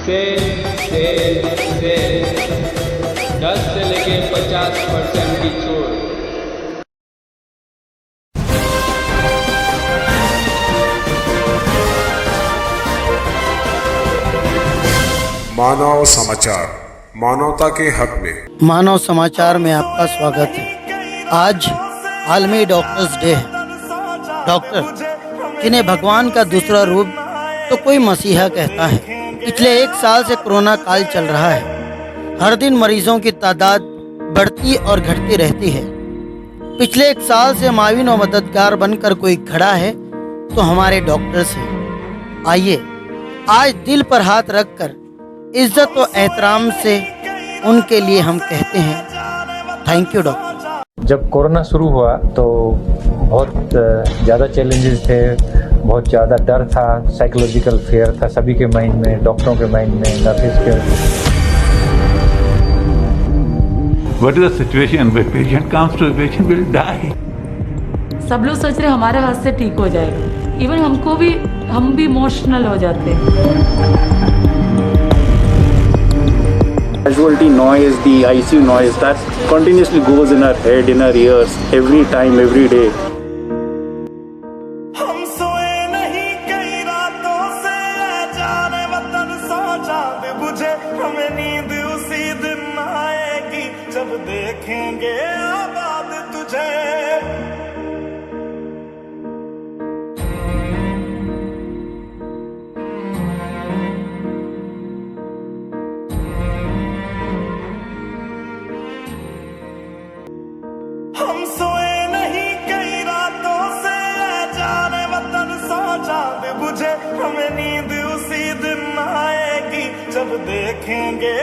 Cell 10 से लेके 50% की छूट। मानव समाचार, मानवता के हक में। मानव समाचार में आपका स्वागत है। आज आलमी डॉक्टर्स डे है। डॉक्टर जिन्हें भगवान का दूसरा रूप तो कोई मसीहा कहता है। पिछले 1 साल से कोरोना काल चल रहा है। हर दिन मरीजों की तादाद बढ़ती और घटती रहती है। पिछले 1 साल से माविन और मददगार बनकर कोई खड़ा है तो हमारे डॉक्टर्स हैं। आइए आज दिल पर हाथ रखकर इज्जत और एहतराम से उनके लिए हम कहते हैं थैंक यू डॉक्टर। जब कोरोना शुरू हुआ तो बहुत ज़्यादा चैलेंजेस थे, बहुत ज़्यादा डर था, साइकोलॉजिकल फेयर था सभी के माइंड में, डॉक्टरों के माइंड में, नर्सेज के। What is the situation when patient comes to a patient will die? सब लोग सोच रहे हमारे हाथ से ठीक हो जाएगा। इवन हम भी इमोशनल हो जाते हैं। Casualty noise, the ICU noise, that continuously goes in our head, in our ears, every time, every day. हम सोए नहीं कई रातों से, जाने वतन सो जाते बुझे, हमें नींद उसी दिन आएगी जब देखेंगे आबाद तुझे। हम सोए नहीं कई रातों से, जाने वतन सो जाते बुझे, हमें नींद उसी दिन आएगी जब देखेंगे